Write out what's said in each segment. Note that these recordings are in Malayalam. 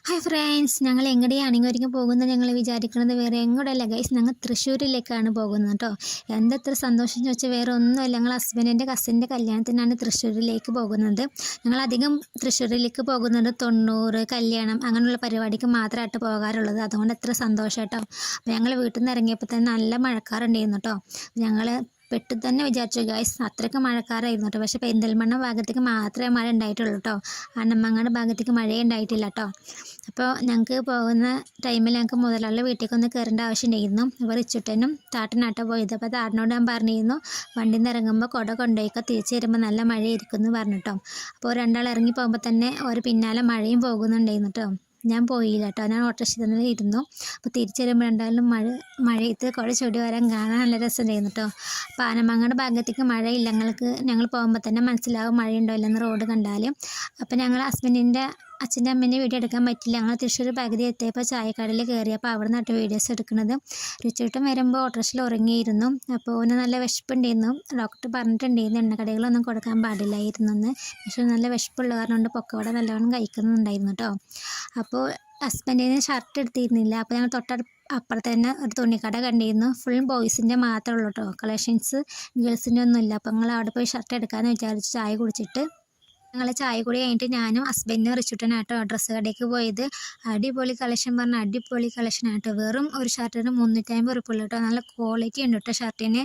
ഹായ് ഫ്രണ്ട്സ്, ഞങ്ങൾ എങ്ങടെയാണെങ്കിൽ ഒരിക്കലും പോകുന്നത് ഞങ്ങൾ വിചാരിക്കുന്നത് വേറെ എങ്ങോട്ടല്ല ഗൈസ്, ഞങ്ങൾ തൃശ്ശൂരിലേക്കാണ് പോകുന്നത് കേട്ടോ. എന്തത്ര സന്തോഷം എന്ന് വെച്ചാൽ വേറെ ഒന്നുമല്ല, ഞങ്ങൾ ഹസ്ബൻഡിൻ്റെ കസിൻ്റെ കല്യാണത്തിനാണ് തൃശ്ശൂരിലേക്ക് പോകുന്നത്. ഞങ്ങളധികം തൃശ്ശൂരിലേക്ക് പോകുന്നത് 90 കല്യാണം അങ്ങനെയുള്ള പരിപാടിക്ക് മാത്രമായിട്ട് പോകാറുള്ളത്. അതുകൊണ്ട് എത്ര സന്തോഷം കേട്ടോ. അപ്പോൾ ഞങ്ങൾ വീട്ടിൽ നിന്ന് ഇറങ്ങിയപ്പോൾ തന്നെ നല്ല മഴക്കാറുണ്ടായിരുന്നു കേട്ടോ. ഞങ്ങൾ പെട്ട് തന്നെ വിചാരിച്ചു ഗൈസ്, അത്രയ്ക്ക് മഴക്കാറായിരുന്നു കേട്ടോ. പക്ഷേ പെരിന്തൽമണ്ണ ഭാഗത്തേക്ക് മാത്രമേ മഴ ഉണ്ടായിട്ടുള്ളൂ കേട്ടോ. അന്നമങ്ങാട് ഭാഗത്തേക്ക് മഴയേ ഉണ്ടായിട്ടില്ല കേട്ടോ. അപ്പോൾ ഞങ്ങൾക്ക് പോകുന്ന ടൈമിൽ ഞങ്ങൾക്ക് മുതലാളിയുടെ വീട്ടിലേക്കൊന്ന് കയറേണ്ട ആവശ്യമുണ്ടായിരുന്നു. അപ്പോൾ റിച്ചുട്ടനും താട്ടനാട്ടോ പോയത്. അപ്പോൾ താട്ടനോട് ഞാൻ പറഞ്ഞിരുന്നു, വണ്ടിയിൽ നിന്ന് ഇറങ്ങുമ്പോൾ കുട കൊണ്ടുപോയിക്കോ, തിരിച്ച് വരുമ്പോൾ നല്ല മഴയായിരിക്കും എന്ന് പറഞ്ഞിട്ടോ. അപ്പോൾ രണ്ടാൾ ഇറങ്ങി പോകുമ്പോൾ തന്നെ ഒരു പിന്നാലെ മഴയും പോകുന്നുണ്ടായിരുന്നു കേട്ടോ. ഞാൻ പോയില്ല കേട്ടോ, ഞാൻ ഓട്ടോറിക്ഷയിൽ തന്നെ ഇരുന്നു. അപ്പോൾ തിരിച്ചു വരുമ്പോൾ രണ്ടാലും മഴയത്ത് കുഴ ചൂടി വരാൻ കാണാൻ നല്ല രസമുണ്ടായിരുന്നു കേട്ടോ. അപ്പോൾ ആനമങ്ങാട് ഭാഗത്തേക്ക് മഴയില്ല, ഞങ്ങൾ പോകുമ്പോൾ തന്നെ മനസ്സിലാവും മഴയുണ്ടോ ഇല്ലെന്ന് റോഡ് കണ്ടാൽ. അപ്പോൾ ഞങ്ങൾ ഹസ്ബൻഡിൻ്റെ അച്ഛൻ്റെ അമ്മേൻ്റെ വീഡിയോ എടുക്കാൻ പറ്റില്ല. ഞങ്ങൾ തൃശ്ശൂർ പകുതി എത്തിയപ്പോൾ ചായക്കടയിൽ കയറിയപ്പോൾ അവിടെ നിന്നിട്ട് വീഡിയോസ് എടുക്കുന്നത്. റിച്ചൂട്ടൻ വരുമ്പോൾ ഓട്ടോറിക്ഷയിൽ ഉറങ്ങിയിരുന്നു. അപ്പോൾ ഓന് നല്ല വിശപ്പുണ്ടായിരുന്നു. ഡോക്ടർ പറഞ്ഞിട്ടുണ്ടായിരുന്നു എണ്ണക്കടികളൊന്നും കൊടുക്കാൻ പാടില്ലായിരുന്നു എന്ന്. പക്ഷേ നല്ല വിശപ്പുള്ള കാരണം കൊണ്ട് പൊക്കവട നല്ലവണ്ണം കഴിക്കുന്നുണ്ടായിരുന്നു കേട്ടോ. അപ്പോൾ ഹസ്ബൻഡിന് ഷർട്ട് എടുത്തിരുന്നില്ല. അപ്പോൾ ഞങ്ങൾ അപ്പുറത്ത് തന്നെ ഒരു തുണിക്കട കണ്ടിരുന്നു. ഫുൾ ബോയ്സിൻ്റെ മാത്രമേ ഉള്ളൂ കേട്ടോ, കളക്ഷൻസ് ഗേൾസിൻ്റെ ഒന്നുമില്ല. അപ്പോൾ ഞങ്ങൾ അവിടെ പോയി ഷർട്ട് എടുക്കാമെന്ന് വിചാരിച്ച് ചായ കുടിച്ചിട്ട് ഞങ്ങൾ ചായ കൂടി കഴിഞ്ഞിട്ട് ഞാനും ഹസ്ബൻഡിനും റിച്ചുട്ടനായിട്ടോ ഡ്രസ്സ് കടയ്ക്ക് പോയത്. അടിപൊളി കളക്ഷൻ പറഞ്ഞാൽ അടിപൊളി കളക്ഷൻ ആയിട്ടോ. വെറും ഒരു ഷർട്ടിന് 350 ഉറുപ്പിക കേട്ടോ. നല്ല ക്വാളിറ്റി ഉണ്ട് കേട്ടോ ഷർട്ടിന്.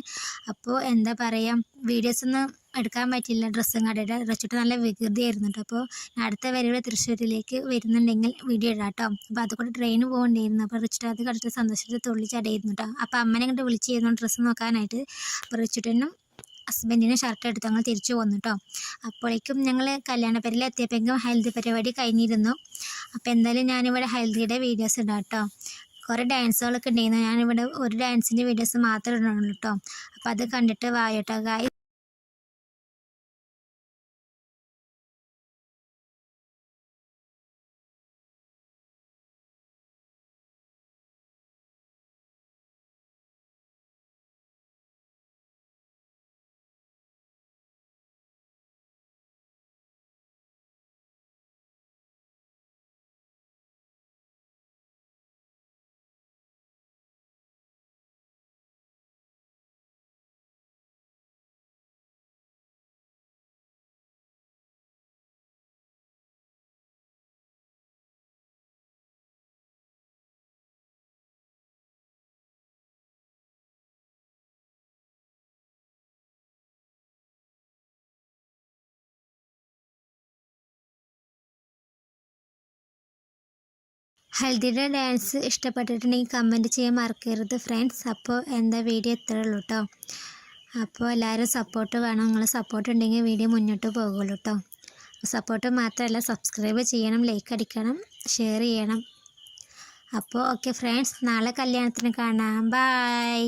അപ്പോൾ എന്താ പറയുക, വീഡിയോസൊന്നും എടുക്കാൻ പറ്റില്ല. ഡ്രസ്സും കടയുടെ റിച്ചുട്ടൻ നല്ല വികൃതിയായിരുന്നു കേട്ടോ. അപ്പോൾ അടുത്ത വരവ് തൃശ്ശൂരിലേക്ക് വരുന്നുണ്ടെങ്കിൽ വീഡിയോ ഇടാം കേട്ടോ. അപ്പോൾ അതുകൊണ്ട് ട്രെയിന് പോകേണ്ടിയിരുന്നു. അപ്പോൾ റിച്ചുട്ടൻ അത് കണ്ടിട്ട് സന്തോഷത്തിൽ തുള്ളിച്ചടയായിരുന്നു കേട്ടോ. അപ്പോൾ അമ്മനെ കണ്ട് വിളിച്ചിരുന്നു ഡ്രസ്സ് നോക്കാനായിട്ട്. അപ്പോൾ റിച്ചുട്ടനും ഹസ്ബൻഡിന് ഷർട്ട് എടുത്ത് ഞങ്ങൾ തിരിച്ചു പോന്നു കേട്ടോ. അപ്പോഴേക്കും ഞങ്ങൾ കല്യാണപ്പേരിൽ എത്തിയപ്പോഴേക്കും ഹൽദി പരിപാടി കഴിഞ്ഞിരുന്നു. അപ്പോൾ എന്തായാലും ഞാനിവിടെ ഹൽദിയുടെ വീഡിയോസ് ഇടാം കേട്ടോ. കുറേ ഡാൻസുകളൊക്കെ ഉണ്ടായിരുന്നു. ഞാനിവിടെ ഒരു ഡാൻസിൻ്റെ വീഡിയോസ് മാത്രമേ ഇടുന്നുള്ളൂ കേട്ടോ. അപ്പോൾ അത് കണ്ടിട്ട് വായോട്ടോ ഗായ്സ്. ഹൽദിയുടെ ഡാൻസ് ഇഷ്ടപ്പെട്ടിട്ടുണ്ടെങ്കിൽ കമൻറ്റ് ചെയ്യാൻ മറക്കരുത് ഫ്രണ്ട്സ്. അപ്പോൾ എന്താ വീഡിയോ ഇത്രയേ ഉള്ളൂ കേട്ടോ. അപ്പോൾ എല്ലാവരും സപ്പോർട്ട് വേണം. നിങ്ങൾ സപ്പോർട്ട് ഉണ്ടെങ്കിൽ വീഡിയോ മുന്നോട്ട് പോകുള്ളൂ കേട്ടോ. സപ്പോർട്ട് മാത്രമല്ല, സബ്സ്ക്രൈബ് ചെയ്യണം, ലൈക്ക് അടിക്കണം, ഷെയർ ചെയ്യണം. അപ്പോൾ ഓക്കെ ഫ്രണ്ട്സ്, നാളെ കല്യാണത്തിന് കാണാം. ബൈ.